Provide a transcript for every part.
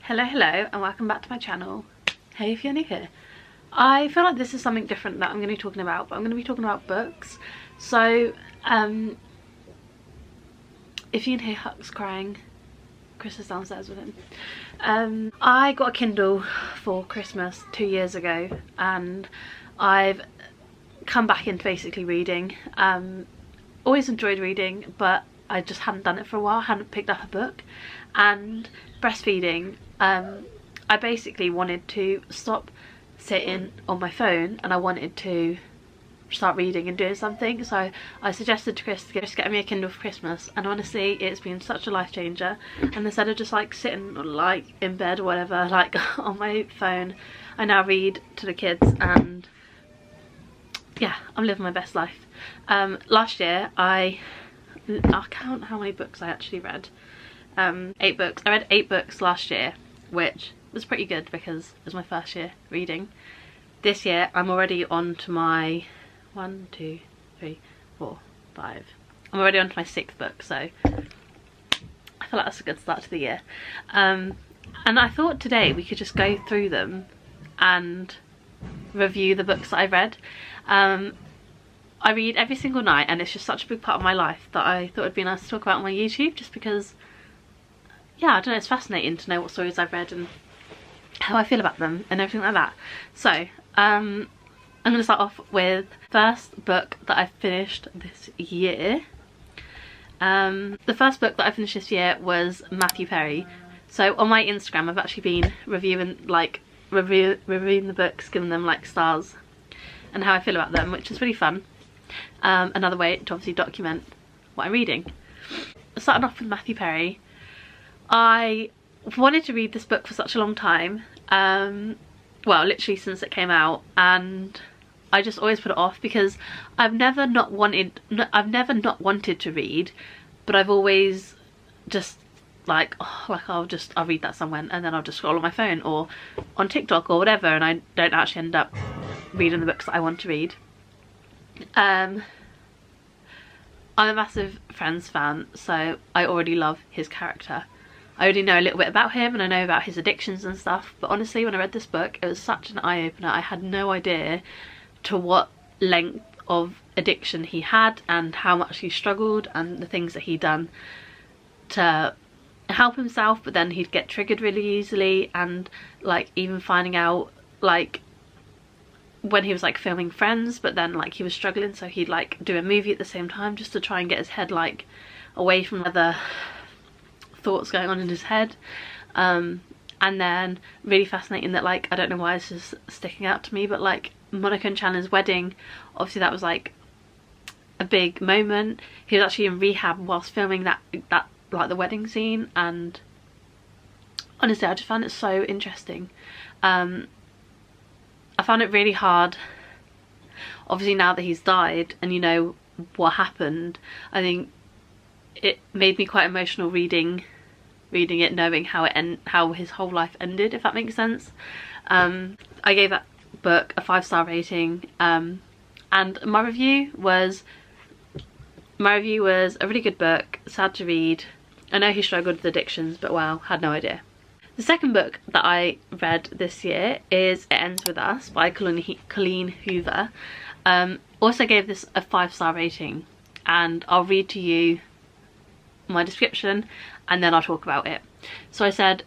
Hello and welcome back to my channel. Hey, if you're new here. I feel like this is something different that I'm going to be talking about, but I'm going to be talking about books. So if you can hear Huck's crying, Chris is downstairs with him. I got a Kindle for Christmas 2 years ago and I've come back into basically reading. Always enjoyed reading, but I just hadn't done it for a while, hadn't picked up a book. And breastfeeding, I basically wanted to stop sitting on my phone and I wanted to start reading and doing something. So I suggested to Chris to just get me a Kindle for Christmas, and honestly it's been such a life changer. And instead of just like sitting like in bed or whatever, like on my phone, I now read to the kids, and yeah, I'm living my best life. Last year I'll count how many books I actually read. 8 books. I read 8 books last year, which was pretty good because it was my first year reading. This year I'm already on to my 1, 2, 3, 4, 5. I'm already on to my 6th book, so I feel like that's a good start to the year. And I thought today we could just go through them and review the books that I read. I read every single night and it's just such a big part of my life that I thought it'd be nice to talk about on my YouTube, just because, yeah, I don't know, it's fascinating to know what stories I've read and how I feel about them and everything like that. So I'm going to start off with the first book that I finished this year. The first book that I finished this year was Matthew Perry. So on my Instagram I've actually been reviewing the books, giving them like stars and how I feel about them, which is really fun. Another way to obviously document what I'm reading. Starting off with Matthew Perry, I wanted to read this book for such a long time, well, literally since it came out, and I just always put it off because I've never not wanted to read, but I've always just like, oh, like I'll read that somewhere and then I'll just scroll on my phone or on TikTok or whatever, and I don't actually end up reading the books that I want to read. I'm a massive Friends fan, so I already love his character. I already know a little bit about him and I know about his addictions and stuff, but honestly when I read this book it was such an eye-opener. I had no idea to what length of addiction he had and how much he struggled and the things that he'd done to help himself, but then he'd get triggered really easily, and like even finding out like when he was like filming Friends, but then like he was struggling, so he'd like do a movie at the same time just to try and get his head like away from other thoughts going on in his head. And then really fascinating that, like, I don't know why this is sticking out to me, but like Monica and Chandler's wedding, obviously that was like a big moment. He was actually in rehab whilst filming that like the wedding scene, and honestly I just found it so interesting. I found it really hard, obviously now that he's died and you know what happened. I think it made me quite emotional reading it, knowing how his whole life ended, if that makes sense. I gave that book a 5-star rating, and my review was a really good book, sad to read. I know he struggled with addictions, but wow, had no idea. The second book that I read this year is It Ends With Us by Colleen Hoover. Also gave this a 5-star rating, and I'll read to you my description and then I'll talk about it. So I said,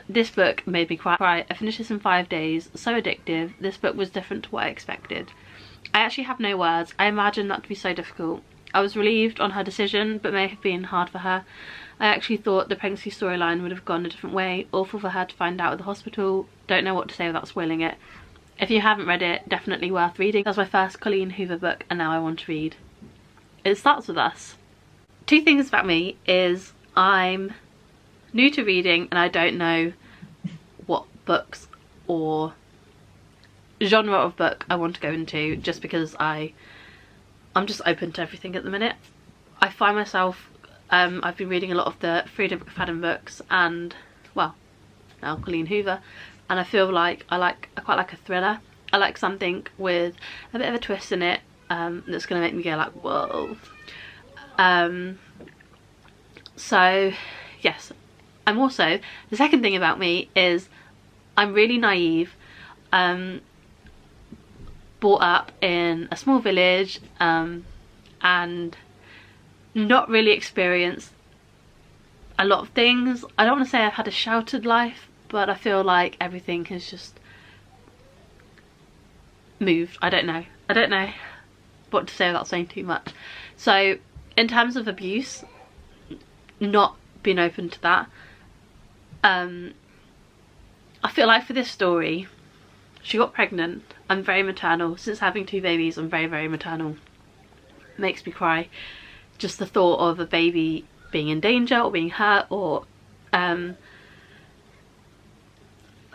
this book made me cry. I finished this in 5 days, so addictive. This book was different to what I expected. I actually have no words. I imagined that to be so difficult. I was relieved on her decision, but may have been hard for her. I actually thought the pregnancy storyline would have gone a different way. Awful for her to find out at the hospital. Don't know what to say without spoiling it. If you haven't read it, definitely worth reading. That was my first Colleen Hoover book, and now I want to read It Starts With Us. 2 things about me is I'm new to reading and I don't know what books or genre of book I want to go into, just because I'm just open to everything at the minute. I find myself, I've been reading a lot of the Freida McFadden books and, well, now Colleen Hoover, and I feel like I quite like a thriller. I like something with a bit of a twist in it, that's going to make me go like, whoa. So yes, I'm also, the second thing about me is I'm really naive, brought up in a small village, and not really experienced a lot of things. I don't want to say I've had a sheltered life, but I feel like everything has just moved. I don't know what to say without saying too much. So in terms of abuse, not being open to that, I feel like for this story, she got pregnant. I'm very maternal. Since having 2 babies, I'm very, very maternal. It makes me cry. Just the thought of a baby being in danger or being hurt, or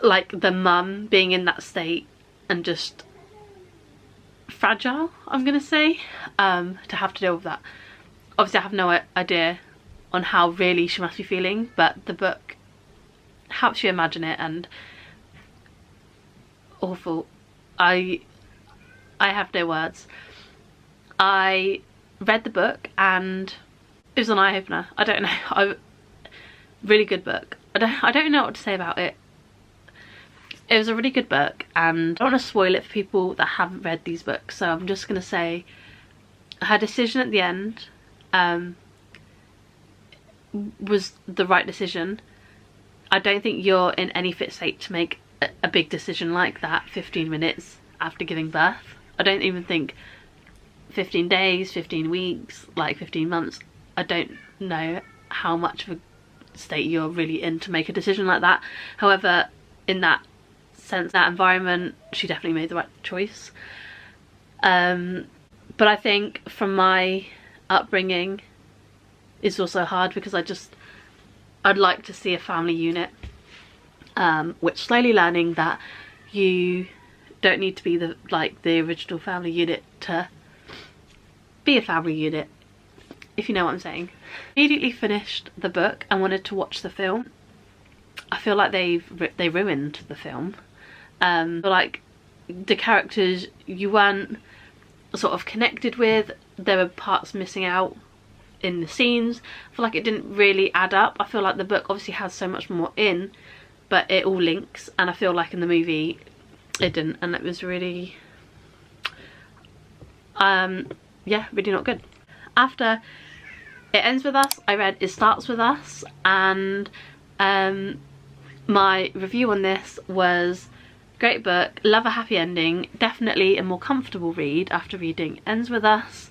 like the mum being in that state and just fragile, I'm gonna say, to have to deal with that. Obviously I have no idea on how really she must be feeling, but the book helps you imagine it, and awful. I have no words. I read the book and it was an eye-opener. I don't know, really good book. I don't know what to say about it. It was a really good book, and I don't want to spoil it for people that haven't read these books, so I'm just going to say her decision at the end was the right decision. I don't think you're in any fit state to make a big decision like that 15 minutes after giving birth. I don't even think 15 days, 15 weeks, like 15 months. I don't know how much of a state you're really in to make a decision like that. However, in that sense, that environment, she definitely made the right choice. But I think from my upbringing, it's also hard because I'd like to see a family unit, which slowly learning that you don't need to be the original family unit to be a family unit, if you know what I'm saying. Immediately finished the book and wanted to watch the film. I feel like they ruined the film. Like the characters you weren't sort of connected with, there were parts missing out in the scenes. I feel like it didn't really add up. I feel like the book obviously has so much more in, but it all links, and I feel like in the movie it didn't, and it was really yeah, really not good. After It Ends With Us, I read It Starts With Us, and my review on this was great book, love a happy ending, definitely a more comfortable read after reading Ends With Us.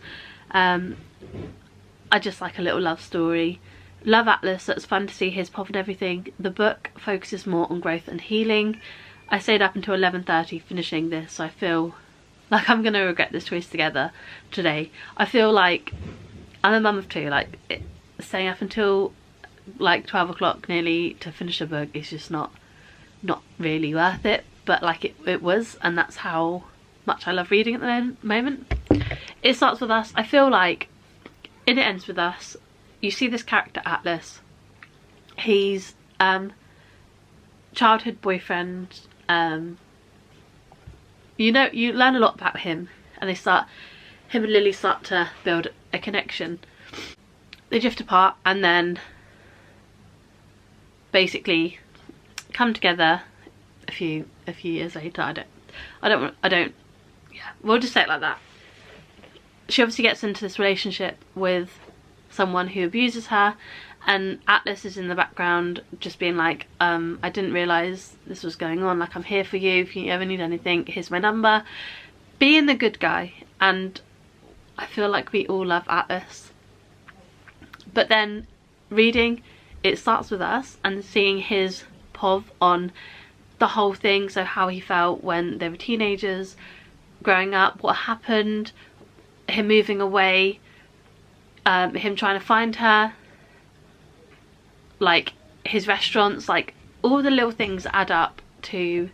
I just like a little love story. Love Atlas, so it's fun to see his pop and everything. The book focuses more on growth and healing. I stayed up until 11:30 finishing this, so I feel like I'm gonna regret this choice together today. I feel like I'm a mum of 2, like staying up until like 12 o'clock nearly to finish a book is just not really worth it, but like it was, and that's how much I love reading at the moment. It Starts With Us, I feel like in It Ends With Us, you see this character Atlas. He's childhood boyfriend, you know, you learn a lot about him, and him and Lily start to build a connection. They drift apart and then basically come together a few years later. Yeah, we'll just say it like that. She obviously gets into this relationship with someone who abuses her, and Atlas is in the background just being like, I didn't realise this was going on, like I'm here for you if you ever need anything, here's my number. Being the good guy, and I feel like we all love Atlas. But then reading It Starts With Us and seeing his POV on the whole thing, so how he felt when they were teenagers, growing up, what happened, him moving away, him trying to find her, like his restaurants, like all the little things add up to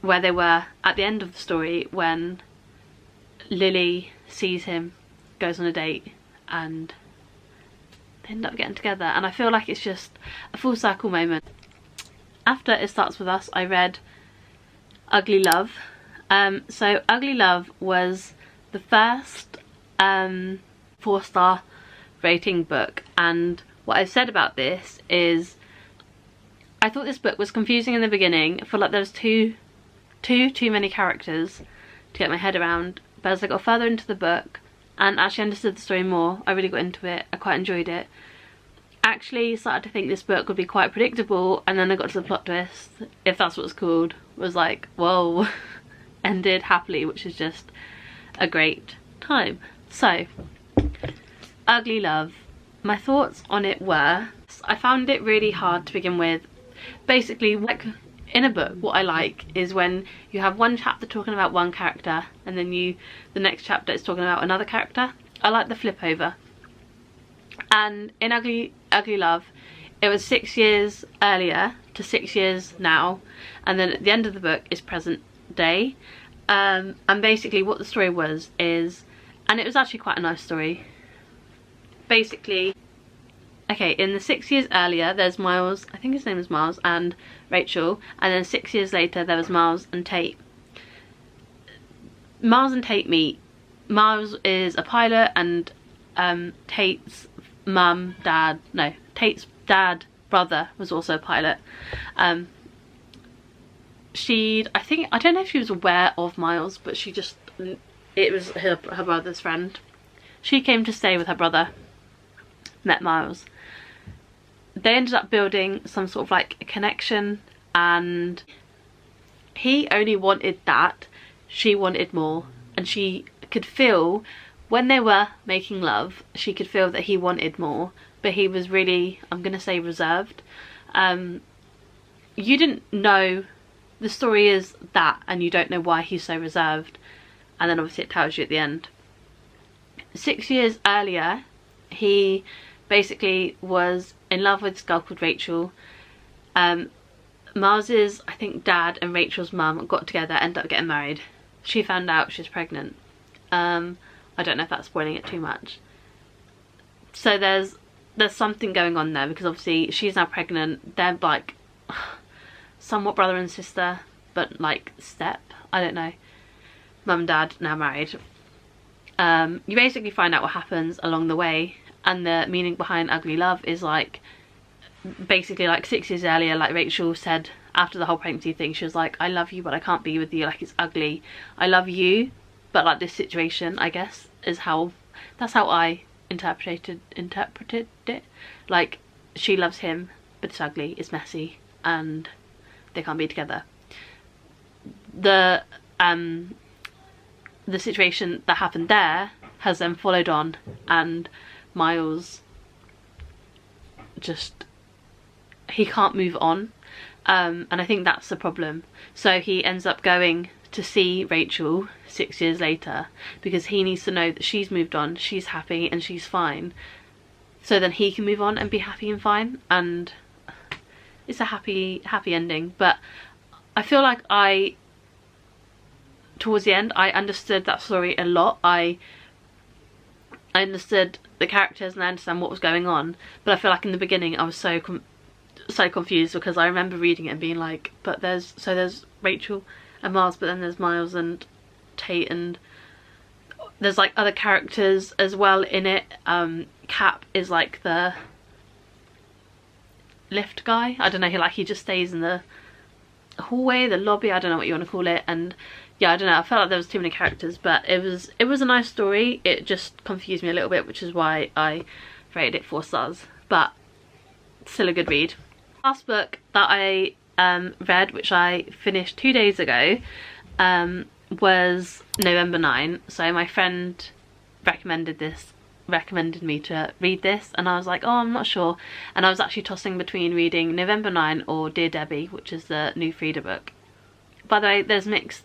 where they were at the end of the story when Lily sees him, goes on a date, and they end up getting together. And I feel like it's just a full circle moment. After It Starts With Us, I read Ugly Love. So Ugly Love was the first 4-star rating book, and what I've said about this is I thought this book was confusing in the beginning. I felt like there was too many characters to get my head around, but as I got further into the book and actually understood the story more, I really got into it. I quite enjoyed it. Actually started to think this book would be quite predictable, and then I got to the plot twist, if that's what it's called, was like, whoa. Ended happily, which is just a great time. So, Ugly Love. My thoughts on it were, I found it really hard to begin with. Basically, like in a book, what I like is when you have one chapter talking about one character and then the next chapter is talking about another character. I like the flip over. And in Ugly Love, it was 6 years earlier to 6 years now, and then at the end of the book is present day. And basically what the story was is, and it was actually quite a nice story. Basically, okay, in the 6 years earlier, there's Miles, I think his name is Miles, and Rachel, and then 6 years later there was Miles and Tate. Miles and Tate meet. Miles is a pilot, and Tate's Tate's dad, brother, was also a pilot. I don't know if she was aware of Miles, but it was her brother's friend. She came to stay with her brother, met Miles. They ended up building some sort of like a connection, and he only wanted that, she wanted more, and she could feel when they were making love, she could feel that he wanted more, but he was really, I'm gonna say, reserved. You didn't know, the story is that, and you don't know why he's so reserved, and then obviously it tells you at the end. 6 years earlier, he basically was in love with this girl called Rachel. Miles's, I think, dad and Rachel's mum got together, ended up getting married. She found out she was pregnant. I don't know if that's spoiling it too much. So there's something going on there, because obviously she's now pregnant. They're like somewhat brother and sister, but like step, I don't know. Mum and dad now married. You basically find out what happens along the way, and the meaning behind Ugly Love is like, basically like 6 years earlier, like Rachel said after the whole pregnancy thing, she was like, I love you but I can't be with you, like it's ugly. I love you, but like this situation, I guess, is that's how I interpreted it. Like, she loves him but it's ugly, it's messy, and they can't be together. The situation that happened there has then followed on, and Miles just, he can't move on, and I think that's the problem. So he ends up going to see Rachel 6 years later because he needs to know that she's moved on, she's happy and she's fine, so then he can move on and be happy and fine, and it's a happy ending. But I feel like towards the end I understood that story a lot. I understood the characters and I understand what was going on, but I feel like in the beginning I was so confused, because I remember reading it and being like, but there's Rachel and Miles, but then there's Miles and Tate, and there's like other characters as well in it. Cap is like the lift guy, I don't know, he just stays in the hallway, the lobby, I don't know what you want to call it. And yeah, I don't know, I felt like there was too many characters, but it was a nice story. It just confused me a little bit, which is why I rated it 4 stars, but still a good read. Last book that I read, which I finished 2 days ago, was November 9. So my friend recommended me to read this, and I was like, oh, I'm not sure, and I was actually tossing between reading November 9 or Dear Debbie, which is the new Frida book. By the way, there's mixed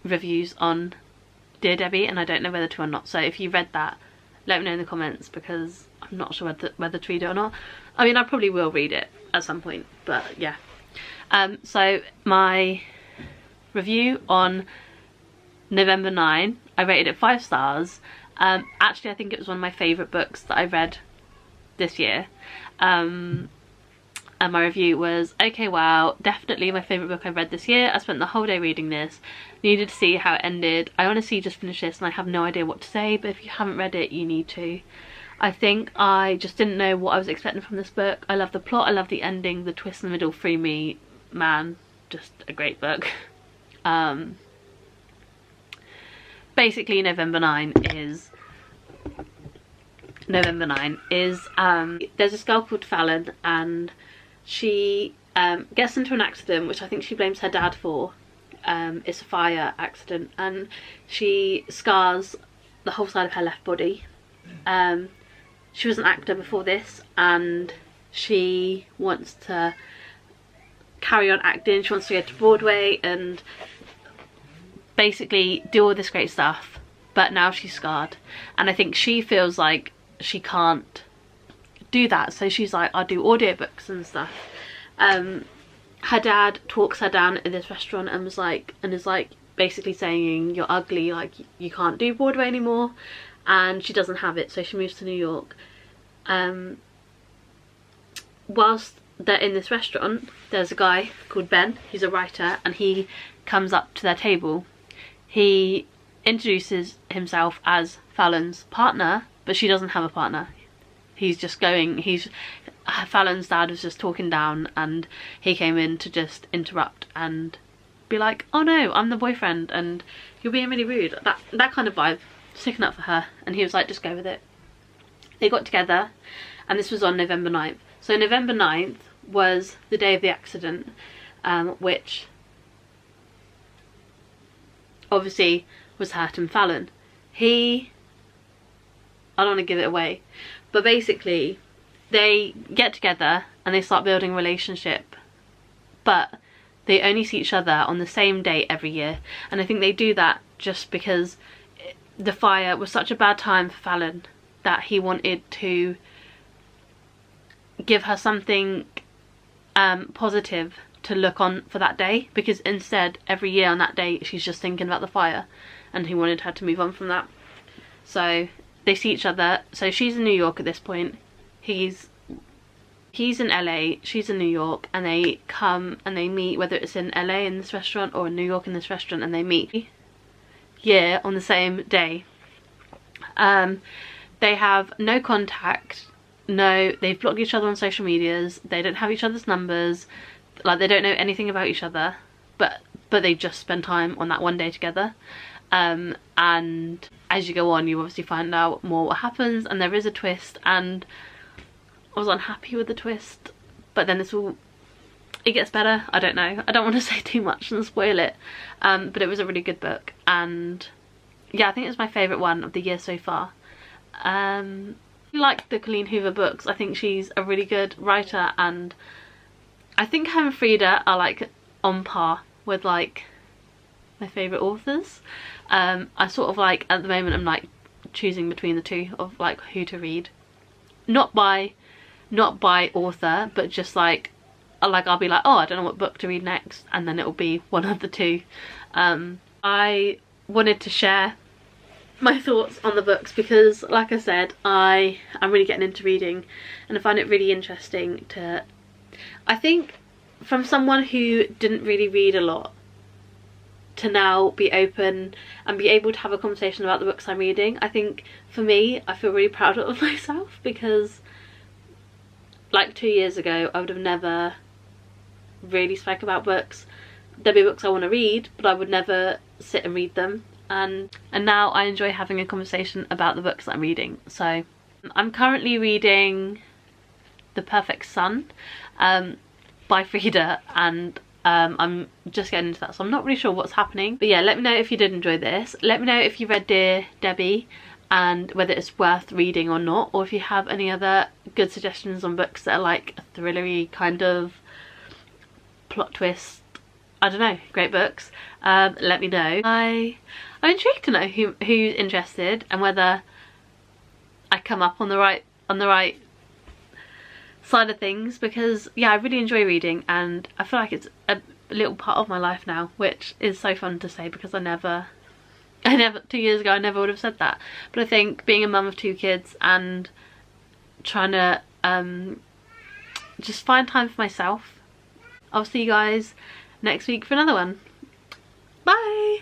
reviews on Dear Debbie, and I don't know whether to or not, so if you read that, let me know in the comments, because I'm not sure whether to read it or not. I mean, I probably will read it at some point, but yeah. So my review on November 9, I rated it 5 stars. Actually, I think it was one of my favourite books that I read this year. And my review was, okay, wow, definitely my favourite book I've read this year. I spent the whole day reading this, needed to see how it ended. I honestly just finished this and I have no idea what to say, but if you haven't read it, you need to. I think I just didn't know what I was expecting from this book. I love the plot, I love the ending, the twist in the middle. Free Me, man, just a great book. Basically November 9 is there's this girl called Fallon, and she gets into an accident which I think she blames her dad for. It's a fire accident, and she scars the whole side of her left body. She was an actor before this, and she wants to carry on acting. She wants to go to Broadway and basically do all this great stuff, but now she's scarred, and I think she feels like she can't do that, so she's like, I'll do audiobooks and stuff. Her dad talks her down at this restaurant and is like basically saying, you're ugly, like you can't do Broadway anymore, and she doesn't have it, so she moves to New York. Whilst they're in this restaurant, there's a guy called Ben, he's a writer, and he comes up to their table. He introduces himself as Fallon's partner, but she doesn't have a partner. Fallon's dad was just talking down, and he came in to just interrupt and be like, oh no, I'm the boyfriend and you're being really rude. That kind of vibe, sticking up for her. And he was like, just go with it. They got together, and this was on November 9th. So November 9th was the day of the accident, which obviously was hurting Fallon. I don't want to give it away, but basically they get together and they start building a relationship, but they only see each other on the same day every year. And I think they do that just because the fire was such a bad time for Fallon that he wanted to give her something positive to look on for that day, because instead every year on that day she's just thinking about the fire, and he wanted her to move on from that. So they see each other. So she's in New York at this point, he's in LA, she's in New York, and they come and they meet, whether it's in LA in this restaurant or in New York in this restaurant, and they meet on the same day. They have no contact, they've blocked each other on social medias, they don't have each other's numbers, like they don't know anything about each other, but they just spend time on that one day together. And as you go on, you obviously find out more what happens, and there is a twist, and I was unhappy with the twist, but then it gets better. I don't know, I don't want to say too much and spoil it, but it was a really good book, and yeah, I think it's my favourite one of the year so far. I like the Colleen Hoover books. I think she's a really good writer, and I think her and Frida are like on par with like my favourite authors. I sort of like, at the moment I'm like choosing between the two of like who to read, not by author, but just like I'll be like, oh, I don't know what book to read next, and then it'll be one of the two. I wanted to share my thoughts on the books because, like I said, I'm really getting into reading, and I find it really interesting to, I think, from someone who didn't really read a lot, to now be open and be able to have a conversation about the books I'm reading. I think for me, I feel really proud of myself, because like 2 years ago I would have never really spoke about books. There'd be books I want to read, but I would never sit and read them, and now I enjoy having a conversation about the books that I'm reading. So I'm currently reading The Perfect Son by Frida, and I'm just getting into that, so I'm not really sure what's happening. But yeah, let me know if you did enjoy this. Let me know if you read Dear Debbie and whether it's worth reading or not, or if you have any other good suggestions on books that are like a thrillery kind of plot twist, I don't know, great books. Let me know. I'm intrigued to know who's interested and whether I come up on the right side of things, because yeah, I really enjoy reading, and I feel like it's a little part of my life now, which is so fun to say, because I never 2 years ago I never would have said that. But I think being a mum of 2 kids and trying to just find time for myself, I'll see you guys next week for another one. Bye!